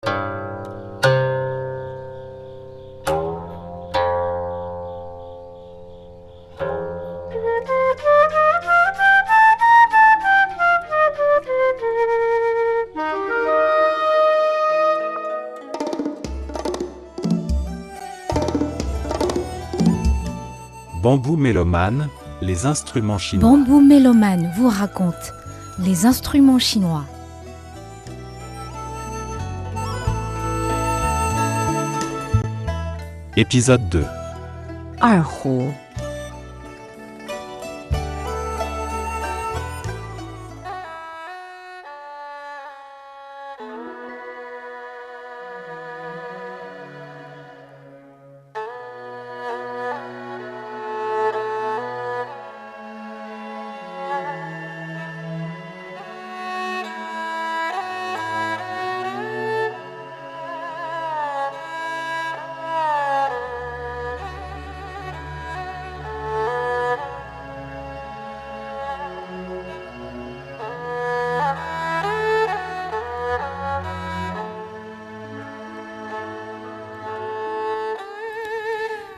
Bamboo Mélomane, les instruments chinois. Bamboo Mélomane vous raconte les instruments chinois. Épisode 2. 二胡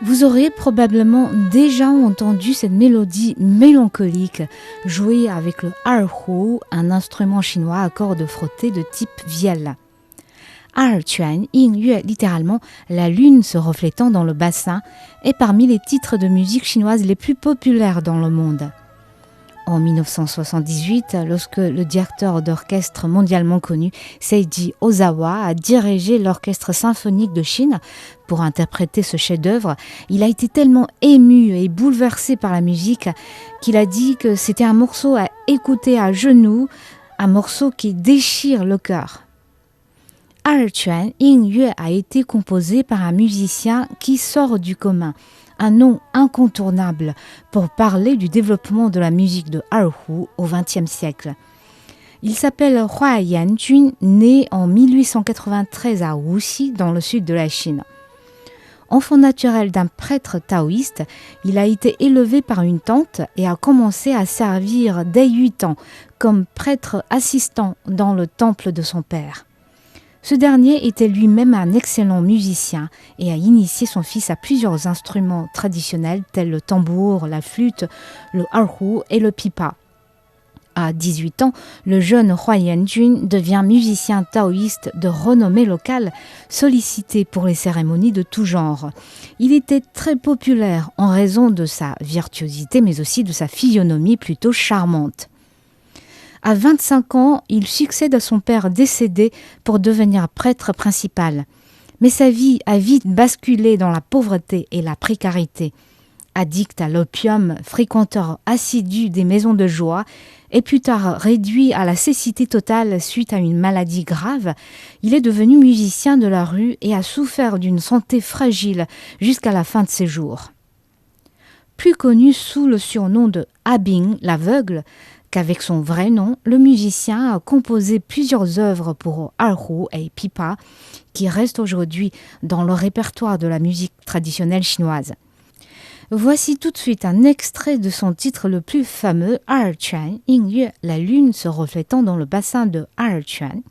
Vous aurez probablement déjà entendu cette mélodie mélancolique jouée avec le erhu, un instrument chinois à cordes frottées de type vielle. Erquan, yin yue, littéralement la lune se reflétant dans le bassin, est parmi les titres de musique chinoise les plus populaires dans le monde. En 1978, lorsque le directeur d'orchestre mondialement connu Seiji Ozawa a dirigé l'orchestre symphonique de Chine pour interpréter ce chef-d'œuvre, il a été tellement ému et bouleversé par la musique qu'il a dit que c'était un morceau à écouter à genoux, un morceau qui déchire le cœur. Erquan Yin Yue a été composé par un musicien qui sort du commun, un nom incontournable pour parler du développement de la musique de erhu au XXe siècle. Il s'appelle Hua Yanjun, né en 1893 à Wuxi, dans le sud de la Chine. Enfant naturel d'un prêtre taoïste, il a été élevé par une tante et a commencé à servir dès 8 ans comme prêtre assistant dans le temple de son père. Ce dernier était lui-même un excellent musicien et a initié son fils à plusieurs instruments traditionnels tels le tambour, la flûte, le erhu et le pipa. À 18 ans, le jeune Hua Yanjun devient musicien taoïste de renommée locale, sollicité pour les cérémonies de tout genre. Il était très populaire en raison de sa virtuosité mais aussi de sa physionomie plutôt charmante. À 25 ans, il succède à son père décédé pour devenir prêtre principal. Mais sa vie a vite basculé dans la pauvreté et la précarité. Addict à l'opium, fréquenteur assidu des maisons de joie et plus tard réduit à la cécité totale suite à une maladie grave, il est devenu musicien de la rue et a souffert d'une santé fragile jusqu'à la fin de ses jours. Plus connu sous le surnom de Abing, l'aveugle, qu'avec son vrai nom, le musicien a composé plusieurs œuvres pour erhu et pipa qui restent aujourd'hui dans le répertoire de la musique traditionnelle chinoise. Voici tout de suite un extrait de son titre le plus fameux, Erquan Yin Yue, la lune se reflétant dans le bassin de Erquan.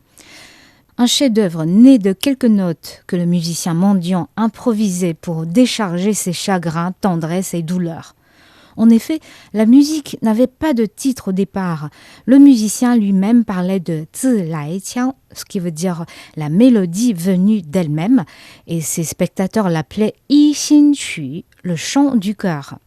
Un chef-d'œuvre né de quelques notes que le musicien mendiant improvisait pour décharger ses chagrins, tendresses et douleurs. En effet, la musique n'avait pas de titre au départ. Le musicien lui-même parlait de zi lai qiang, ce qui veut dire la mélodie venue d'elle-même, et ses spectateurs l'appelaient yi xin qu, le chant du cœur.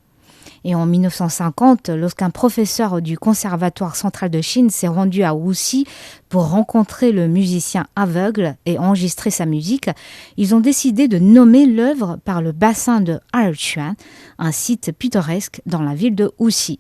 Et en 1950, lorsqu'un professeur du Conservatoire central de Chine s'est rendu à Wuxi pour rencontrer le musicien aveugle et enregistrer sa musique, ils ont décidé de nommer l'œuvre par le bassin de Erquan, un site pittoresque dans la ville de Wuxi.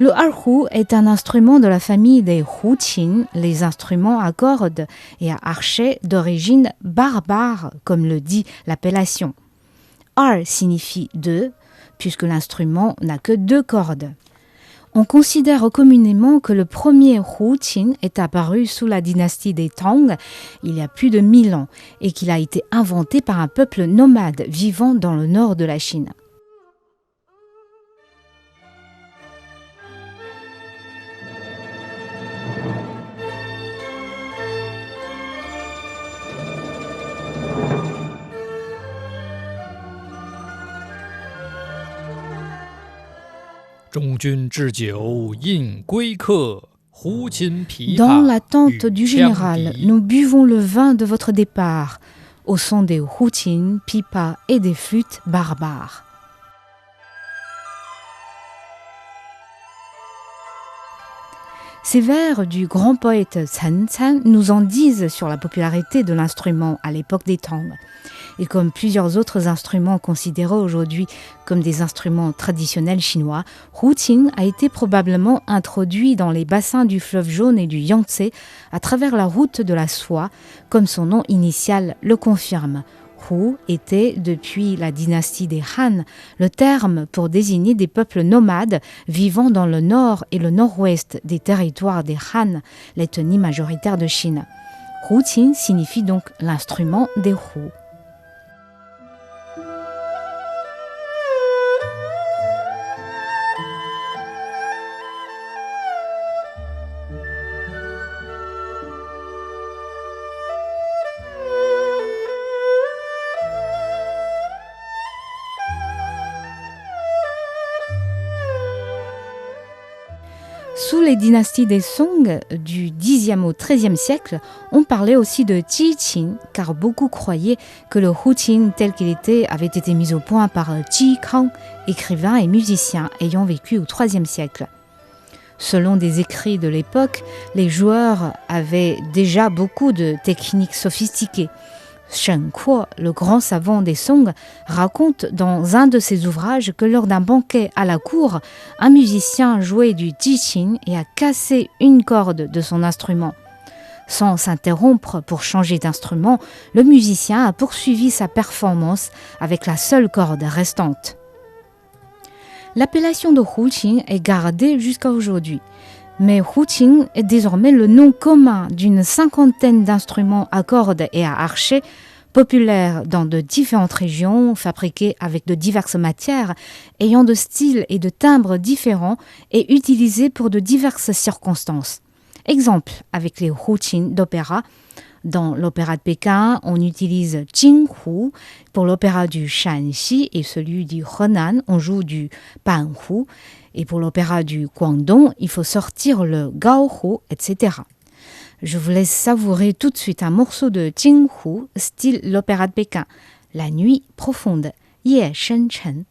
Le erhu est un instrument de la famille des huqin, les instruments à cordes et à archet d'origine barbare, comme le dit l'appellation. Er signifie deux, puisque l'instrument n'a que deux cordes. On considère communément que le premier huqin est apparu sous la dynastie des Tang il y a plus de 1000 ans et qu'il a été inventé par un peuple nomade vivant dans le nord de la Chine. Dans l'attente du général, nous buvons le vin de votre départ, au son des huqin, pipas et des flûtes barbares. Ces vers du grand poète Chen Can nous en disent sur la popularité de l'instrument à l'époque des Tang. Et comme plusieurs autres instruments considérés aujourd'hui comme des instruments traditionnels chinois, huqin a été probablement introduit dans les bassins du fleuve Jaune et du Yangtze à travers la route de la soie, comme son nom initial le confirme. Hu était, depuis la dynastie des Han, le terme pour désigner des peuples nomades vivant dans le nord et le nord-ouest des territoires des Han, l'ethnie majoritaire de Chine. Huqin signifie donc l'instrument des Hu. Sous les dynasties des Song, du Xe au XIIIe siècle, on parlait aussi de Jiqin, car beaucoup croyaient que le huqin tel qu'il était avait été mis au point par Ji Kang, écrivain et musicien ayant vécu au IIIe siècle. Selon des écrits de l'époque, les joueurs avaient déjà beaucoup de techniques sophistiquées. Shen Kuo, le grand savant des Song, raconte dans un de ses ouvrages que lors d'un banquet à la cour, un musicien jouait du jiqin et a cassé une corde de son instrument. Sans s'interrompre pour changer d'instrument, le musicien a poursuivi sa performance avec la seule corde restante. L'appellation de huqin est gardée jusqu'à aujourd'hui. Mais huqin est désormais le nom commun d'une cinquantaine d'instruments à cordes et à archet, populaires dans de différentes régions, fabriqués avec de diverses matières, ayant de styles et de timbres différents et utilisés pour de diverses circonstances. Exemple avec les huqin d'opéra. Dans l'opéra de Pékin, on utilise Jinghu. Pour l'opéra du Shanxi et celui du Henan, on joue du Banhu. Et pour l'opéra du Guangdong, il faut sortir le Gaohu, etc. Je vous laisse savourer tout de suite un morceau de Jinghu, style l'opéra de Pékin. La nuit profonde, Ye Shen Chen.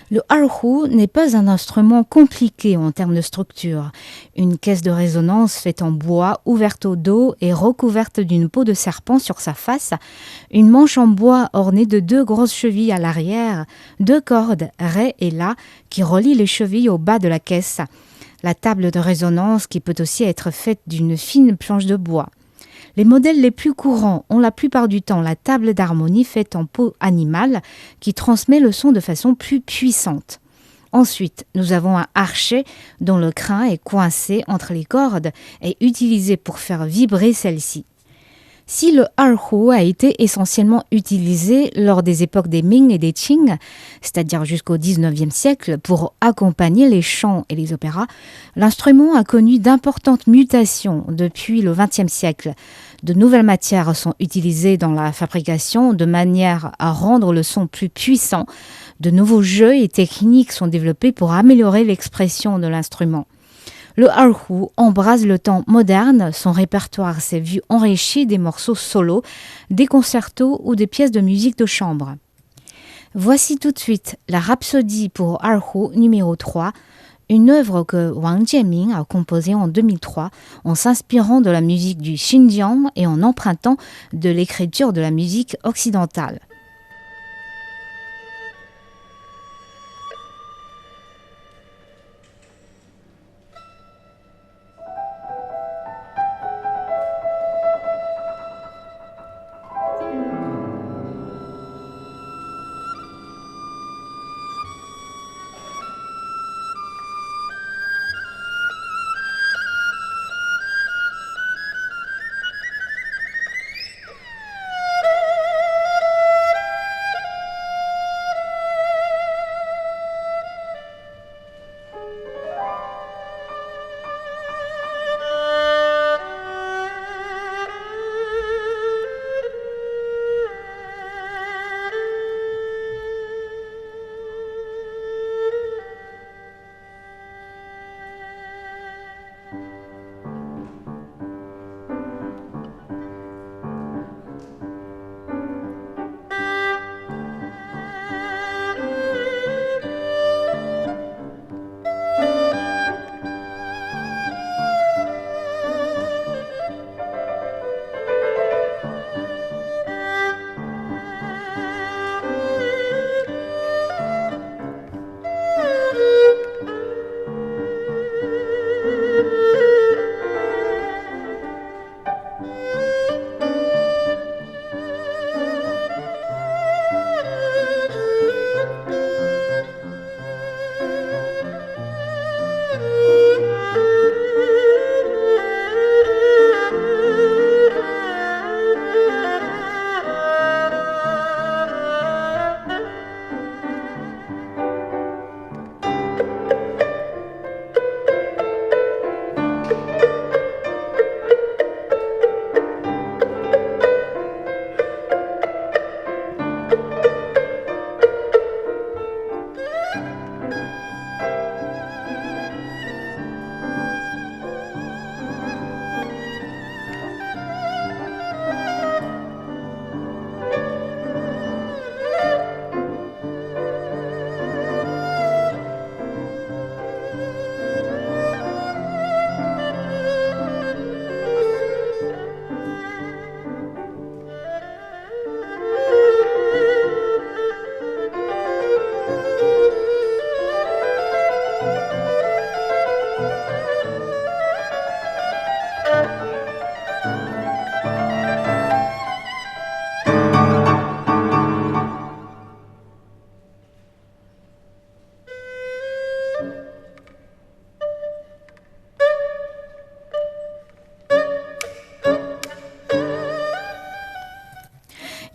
Le erhu n'est pas un instrument compliqué en termes de structure. Une caisse de résonance faite en bois, ouverte au dos et recouverte d'une peau de serpent sur sa face, une manche en bois ornée de 2 grosses chevilles à l'arrière, 2 cordes, ré et la, qui relient les chevilles au bas de la caisse. La table de résonance qui peut aussi être faite d'une fine planche de bois. Les modèles les plus courants ont la plupart du temps la table d'harmonie faite en peau animale qui transmet le son de façon plus puissante. Ensuite, nous avons un archet dont le crin est coincé entre les cordes et utilisé pour faire vibrer celle-ci. Si le erhu a été essentiellement utilisé lors des époques des Ming et des Qing, c'est-à-dire jusqu'au XIXe siècle, pour accompagner les chants et les opéras, l'instrument a connu d'importantes mutations depuis le XXe siècle. De nouvelles matières sont utilisées dans la fabrication de manière à rendre le son plus puissant. De nouveaux jeux et techniques sont développés pour améliorer l'expression de l'instrument. Le erhu embrase le temps moderne, son répertoire s'est vu enrichi des morceaux solos, des concertos ou des pièces de musique de chambre. Voici tout de suite la Rhapsodie pour erhu numéro 3, une œuvre que Wang Jianming a composée en 2003 en s'inspirant de la musique du Xinjiang et en empruntant de l'écriture de la musique occidentale.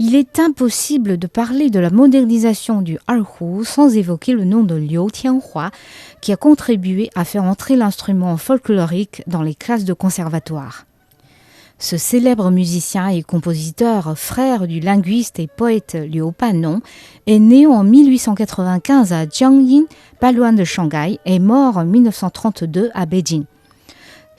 Il est impossible de parler de la modernisation du erhu sans évoquer le nom de Liu Tianhua, qui a contribué à faire entrer l'instrument folklorique dans les classes de conservatoire. Ce célèbre musicien et compositeur, frère du linguiste et poète Liu Panong, est né en 1895 à Jiangyin, pas loin de Shanghai, et mort en 1932 à Beijing.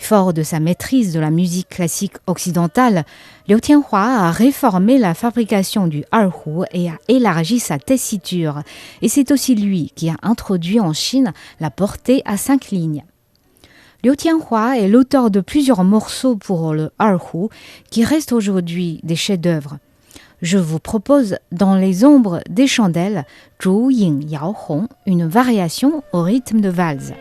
Fort de sa maîtrise de la musique classique occidentale, Liu Tianhua a réformé la fabrication du erhu et a élargi sa tessiture. Et c'est aussi lui qui a introduit en Chine la portée à 5 lignes. Liu Tianhua est l'auteur de plusieurs morceaux pour le erhu qui restent aujourd'hui des chefs-d'œuvre. Je vous propose Dans les ombres des chandelles, Zhu Ying Yao Hong, une variation au rythme de valse.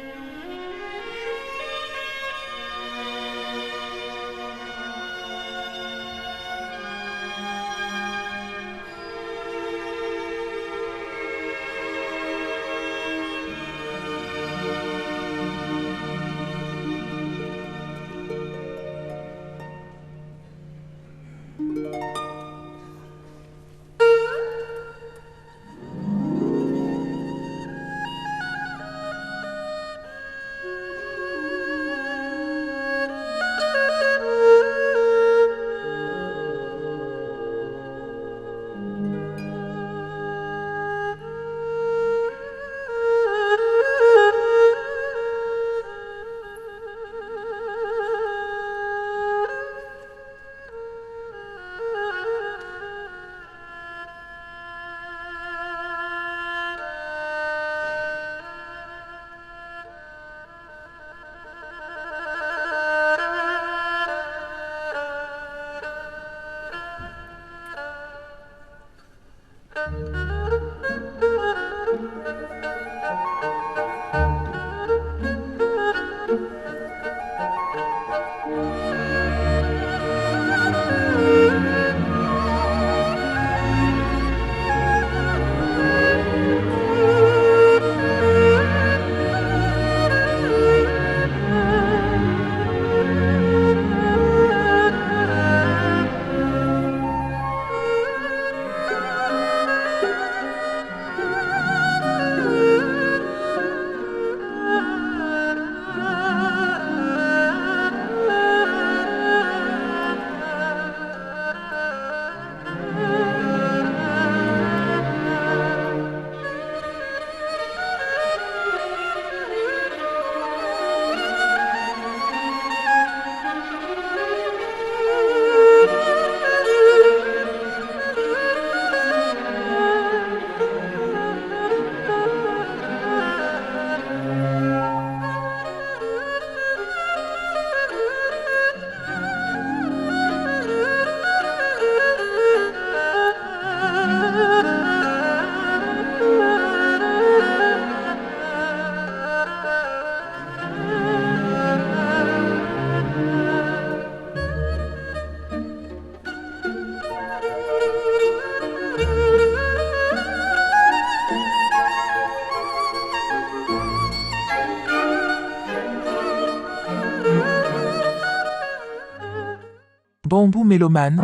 Bambou mélomane.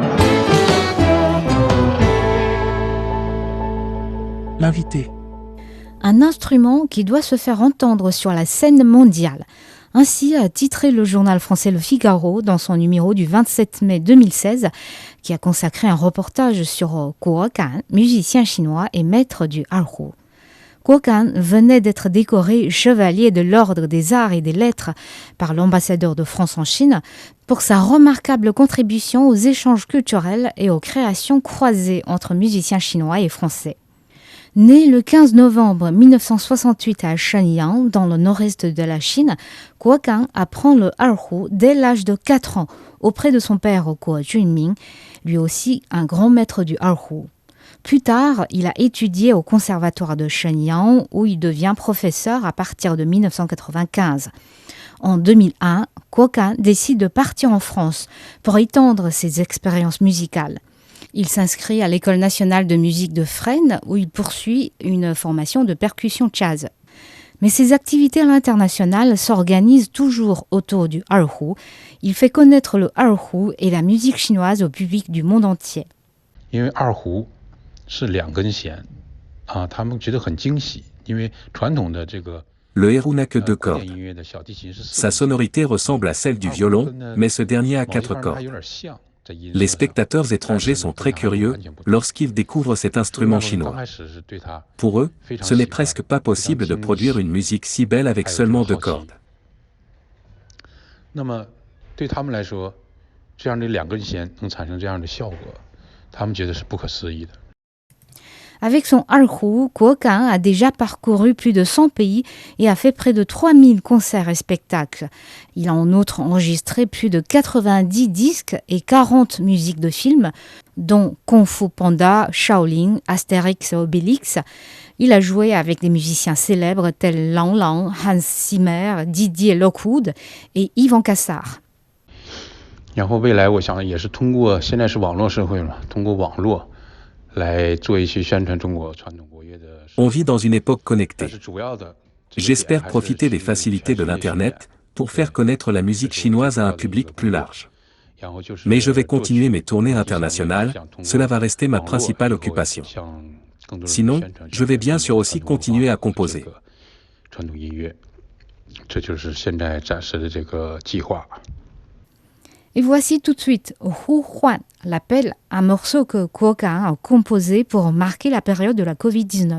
L'invité. Un instrument qui doit se faire entendre sur la scène mondiale. Ainsi a titré le journal français Le Figaro dans son numéro du 27 mai 2016, qui a consacré un reportage sur Guo Gan, musicien chinois et maître du erhu. Guo Gan venait d'être décoré chevalier de l'Ordre des Arts et des Lettres par l'ambassadeur de France en Chine pour sa remarquable contribution aux échanges culturels et aux créations croisées entre musiciens chinois et français. Né le 15 novembre 1968 à Shenyang, dans le nord-est de la Chine, Guo Gan apprend le erhu dès l'âge de 4 ans auprès de son père Guo Junming, lui aussi un grand maître du erhu. Plus tard, il a étudié au conservatoire de Shenyang où il devient professeur à partir de 1995. En 2001, Guo Gan décide de partir en France pour étendre ses expériences musicales. Il s'inscrit à l'École nationale de musique de Fresnes où il poursuit une formation de percussion jazz. Mais ses activités à l'international s'organisent toujours autour du erhu. Il fait connaître le erhu et la musique chinoise au public du monde entier. 因为二胡是2根弦啊，他们觉得很惊喜，因为传统的这个 Le erhu n'a que 2 cordes. Sa sonorité ressemble à celle du violon, mais ce dernier a 4 cordes. Les spectateurs étrangers sont très curieux lorsqu'ils découvrent cet instrument chinois. Pour eux, ce n'est presque pas possible de produire une musique si belle avec seulement 2 cordes. 那么对他们来说，这样的两根弦能产生这样的效果，他们觉得是不可思议的。Avec son erhu, Kuokan a déjà parcouru plus de 100 pays et a fait près de 3000 concerts et spectacles. Il a en outre enregistré plus de 90 disques et 40 musiques de films, dont Kung Fu Panda, Shaolin, Astérix et Obélix. Il a joué avec des musiciens célèbres tels Lang Lang, Hans Zimmer, Didier Lockwood et Yvan Cassar. 然后未来我想也是通过现在是网络社会嘛，通过网络来做一些宣传中国传统国乐的。On vit dans une époque connectée. J'espère profiter des facilités de l'Internet pour faire connaître la musique chinoise à un public plus large. Mais je vais continuer mes tournées internationales, cela va rester ma principale occupation. Sinon, je vais bien sûr aussi continuer à composer. 传统音乐，这就是现在暂时的这个计划。 Et voici tout de suite Hu Huan, l'appel, un morceau que Kuokan a composé pour marquer la période de la Covid-19.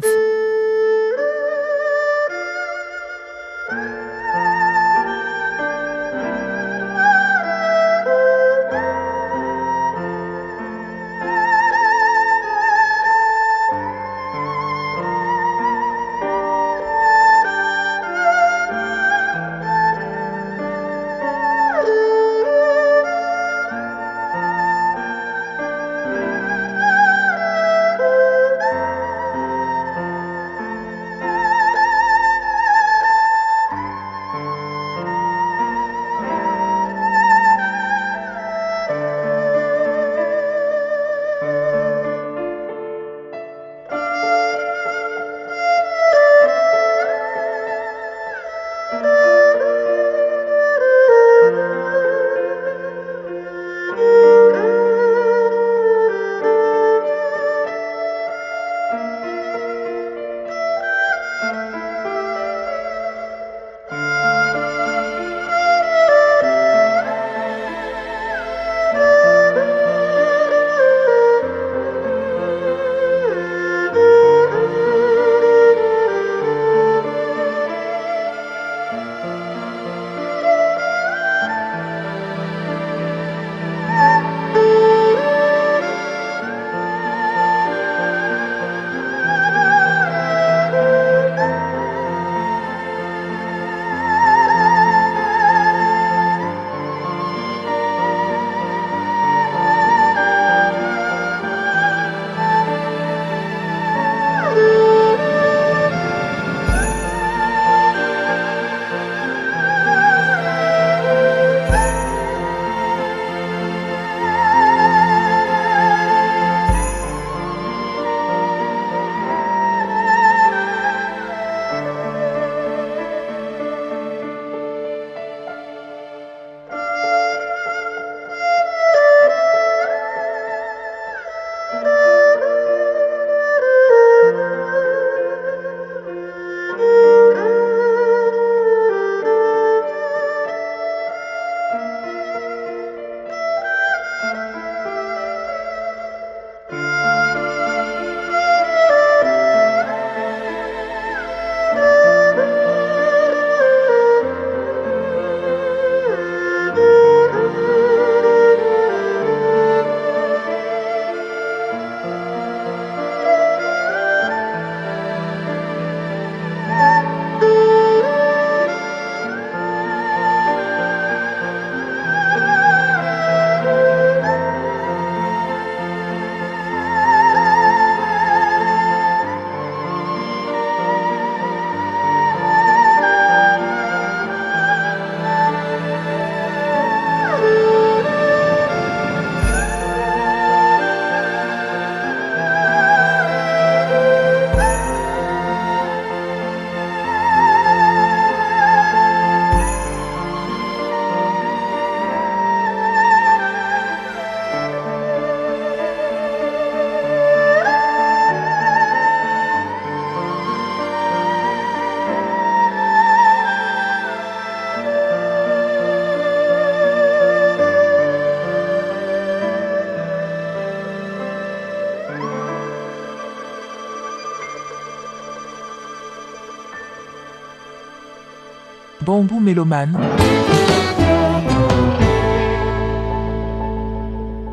Bambou mélomane.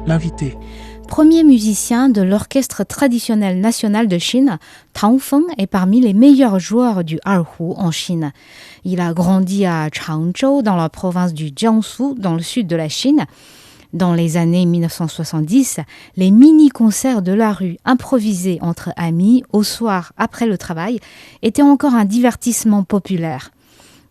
L'invité. Premier musicien de l'orchestre traditionnel national de Chine, Tang Feng est parmi les meilleurs joueurs du erhu en Chine. Il a grandi à Changzhou, dans la province du Jiangsu, dans le sud de la Chine. Dans les années 1970, les mini-concerts de la rue improvisés entre amis au soir après le travail étaient encore un divertissement populaire.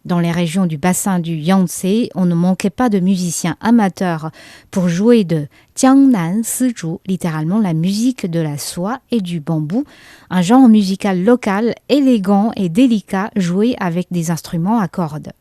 Dans les régions du bassin du Yangtze, on ne manquait pas de musiciens amateurs pour jouer de Jiangnan Sizhu, littéralement la musique de la soie et du bambou, un genre musical local élégant et délicat joué avec des instruments à cordes.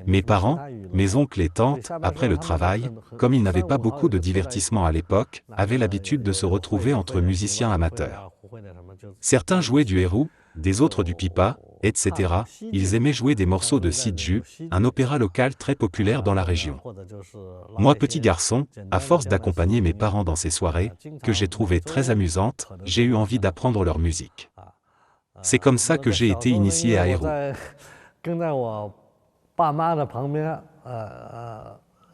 Mes parents, mes oncles et tantes, après le travail, comme ils n'avaient pas beaucoup de divertissement à l'époque, avaient l'habitude de se retrouver entre musiciens amateurs. Certains jouaient du erhu, des autres du pipa, etc. Ils aimaient jouer des morceaux de Siju, un opéra local très populaire dans la région. Moi, petit garçon, à force d'accompagner mes parents dans ces soirées, que j'ai trouvées très amusantes, j'ai eu envie d'apprendre leur musique. C'est comme ça que j'ai été initié à erhu. 跟在我爸妈的旁边，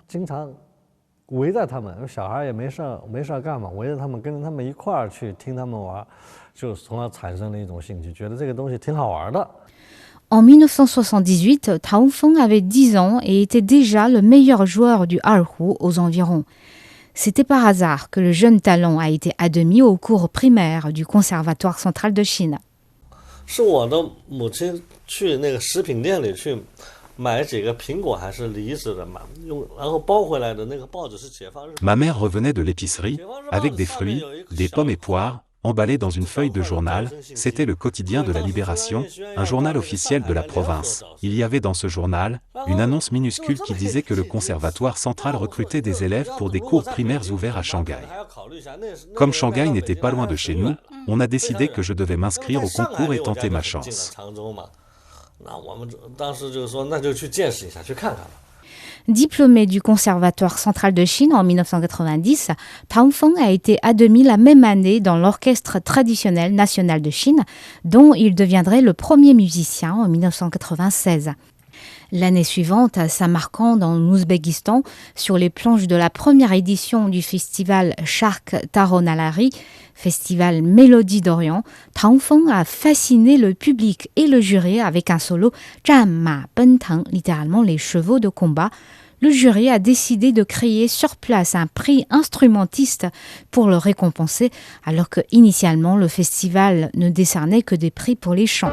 经常围着他们，小孩也没事干嘛，围着他们，跟着他们一块儿去听他们玩，就从而产生了一种兴趣，觉得这个东西挺好玩的。En 1978, Tang Feng avait 10 ans et était déjà le meilleur joueur du erhu aux environs. C'était par hasard que le jeune talent a été admis au cours primaire du Conservatoire central de Chine. 是我的母亲去那个食品店里去买几个苹果还是梨子的嘛，然后包回来的那个报纸是解放日报。 Ma mère revenait de l'épicerie, avec des fruits, des pommes et poires, emballés dans une feuille de journal. C'était le quotidien de la Libération, un journal officiel de la province. Il y avait dans ce journal une annonce minuscule qui disait que le conservatoire central recrutait des élèves pour des cours primaires ouverts à Shanghai. Comme Shanghai n'était pas loin de chez nous, on a décidé que je devais m'inscrire au concours et tenter ma chance. Diplômé du Conservatoire central de Chine en 1990, Tang Feng a été admis la même année dans l'Orchestre traditionnel national de Chine, dont il deviendrait le premier musicien en 1996. L'année suivante, à Samarkand, en Ouzbékistan, sur les planches de la première édition du festival Shark Taronalari, festival Mélodie d'Orient, Tang Feng a fasciné le public et le jury avec un solo Zhan Ma Ben Teng, littéralement les chevaux de combat. Le jury a décidé de créer sur place un prix instrumentiste pour le récompenser, alors que initialement le festival ne décernait que des prix pour les chants.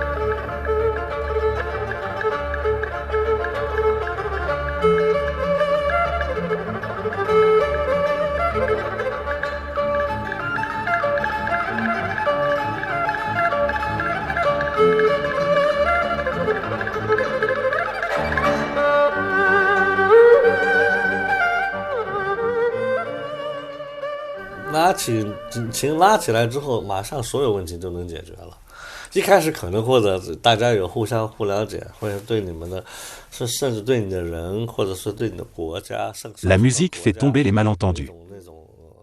La musique fait tomber les malentendus.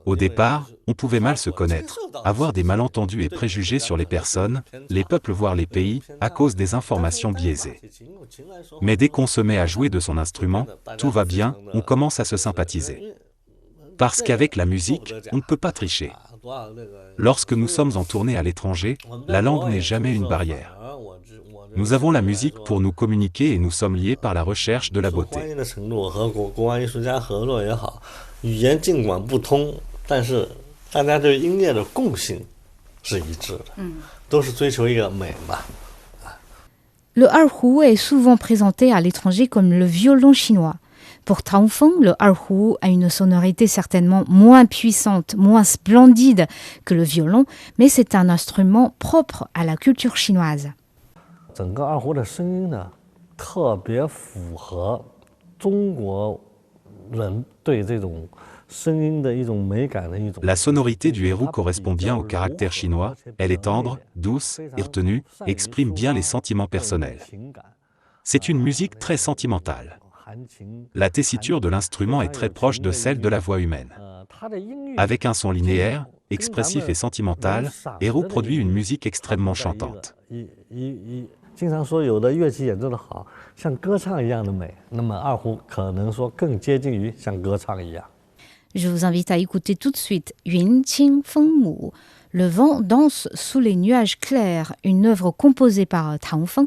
Au départ, on pouvait mal se connaître, avoir des malentendus et préjugés sur les personnes, les peuples voire les pays, à cause des informations biaisées. Mais dès qu'on se met à jouer de son instrument, tout va bien, on commence à se sympathiser. Parce qu'avec la musique, on ne peut pas tricher. Lorsque nous sommes en tournée à l'étranger, la langue n'est jamais une barrière. Nous avons la musique pour nous communiquer et nous sommes liés par la recherche de la beauté. Le erhu est souvent présenté à l'étranger comme le violon chinois. Pour Tang Feng, le erhu a une sonorité certainement moins puissante, moins splendide que le violon, mais c'est un instrument propre à la culture chinoise. La sonorité du erhu correspond bien au caractère chinois, elle est tendre, douce et retenue, exprime bien les sentiments personnels. C'est une musique très sentimentale. La tessiture de l'instrument est très proche de celle de la voix humaine. Avec un son linéaire, expressif et sentimental, erhu produit une musique extrêmement chantante. 经常说有的乐器演奏的好，像歌唱一样的美，那么二胡可能说更接近于像歌唱一样。Je vous invite à écouter tout de suite Yun Qing Feng Mu. Le vent danse sous les nuages clairs, une œuvre composée par Tang Feng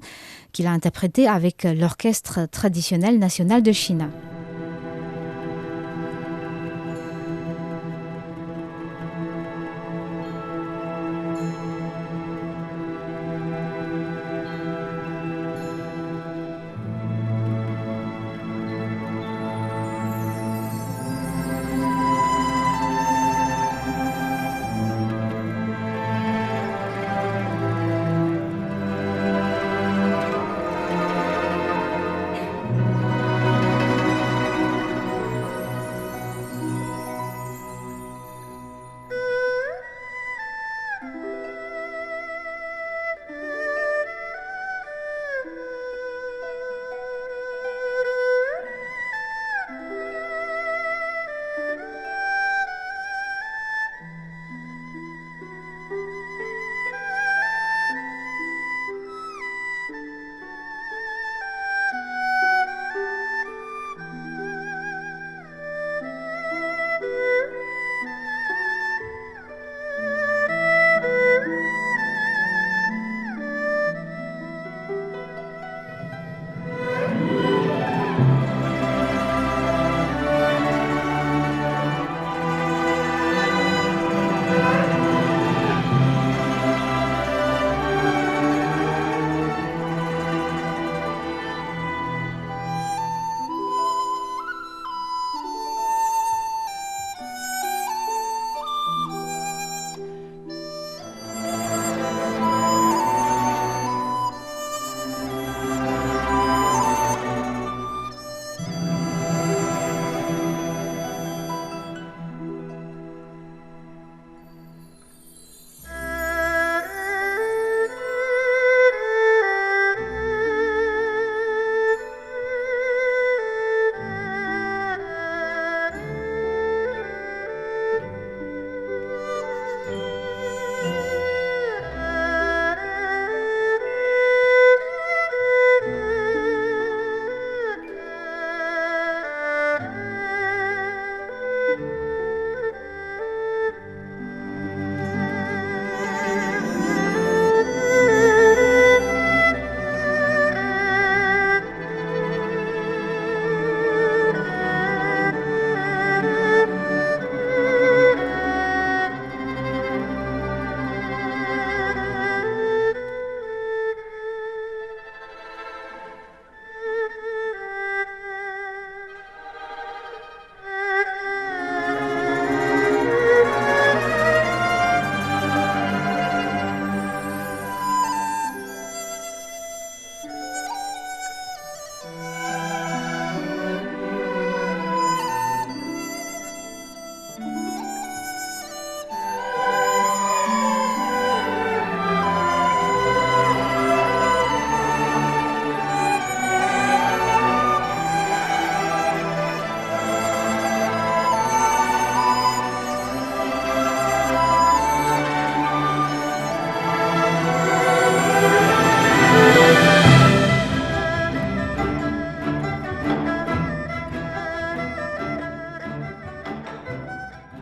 qu'il a interprétée avec l'orchestre traditionnel national de Chine.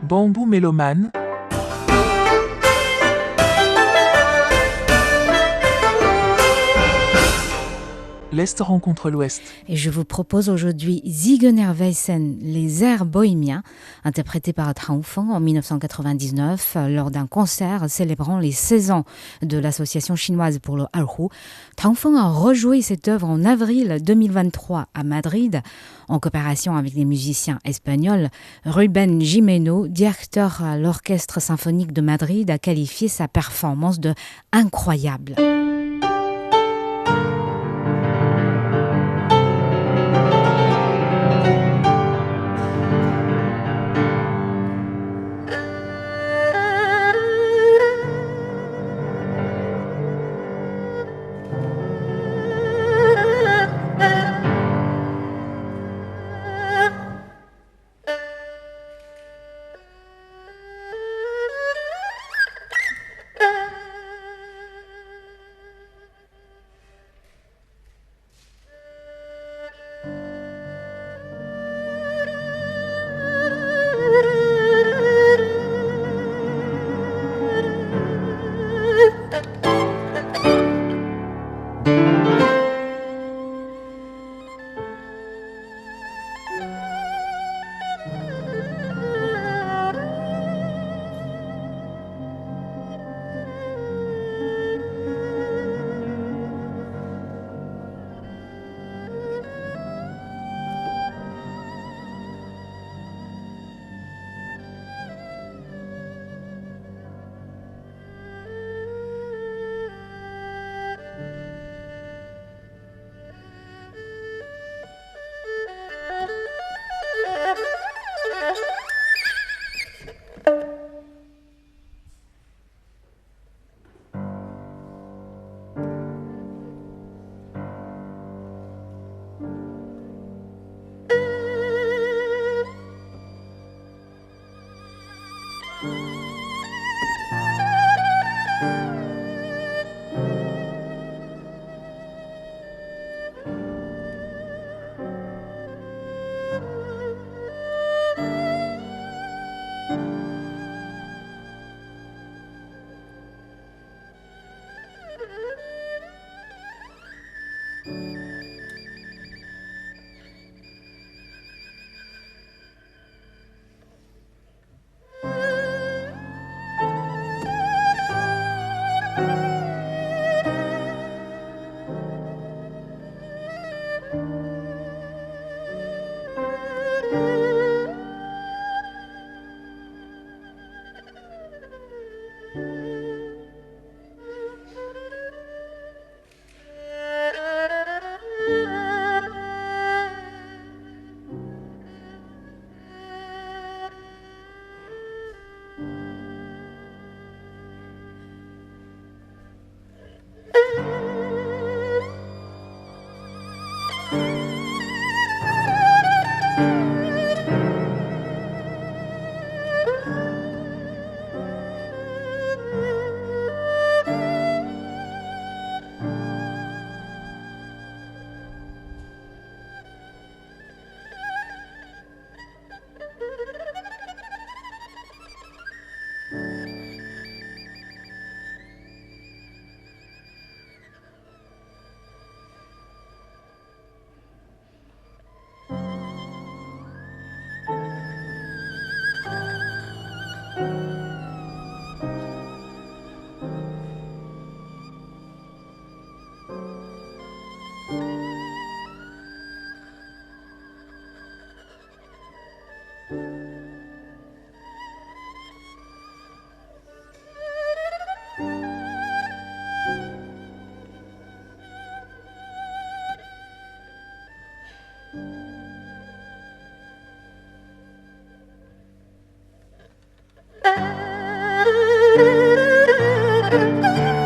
Bambou mélomane. L'Est rencontre l'Ouest. Et je vous propose aujourd'hui Ziegenerweisen, les airs bohémiens, interprétés par Tang Feng en 1999 lors d'un concert célébrant les 16 ans de l'association chinoise pour le erhu. Tang Feng a rejoué cette œuvre en avril 2023 à Madrid, en coopération avec des musiciens espagnols. Rubén Jimeno, directeur à l'Orchestre symphonique de Madrid, a qualifié sa performance de incroyable.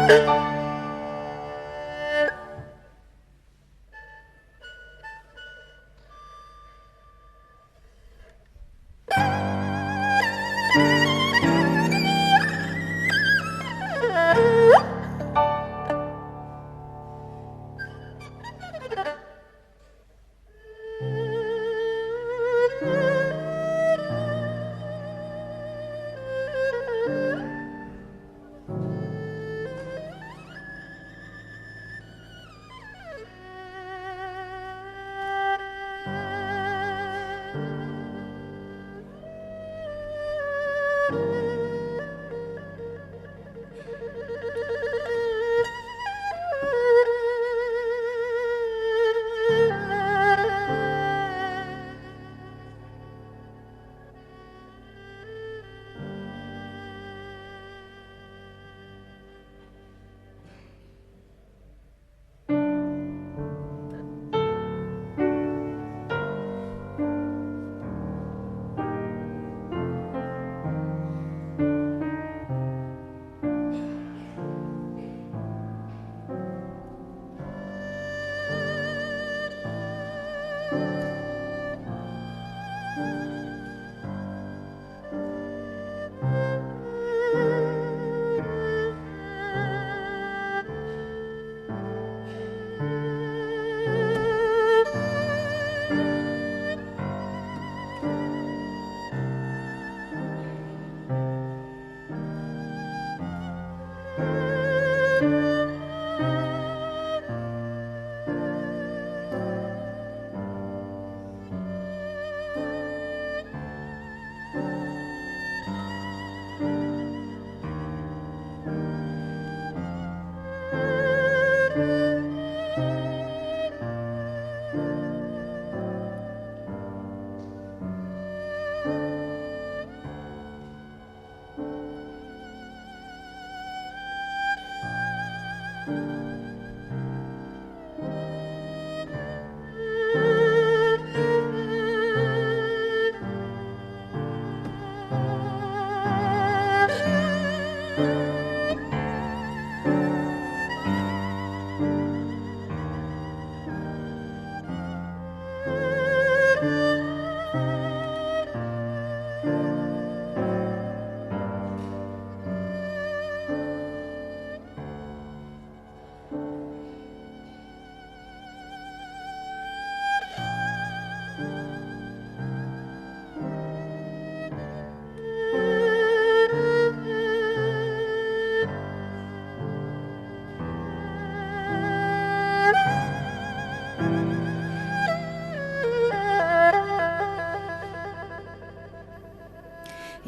Et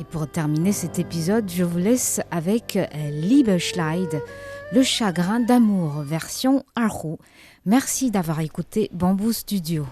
pour terminer cet épisode, je vous laisse avec Liebesleid, le chagrin d'amour, version Erhu. Merci d'avoir écouté Bamboo Studio.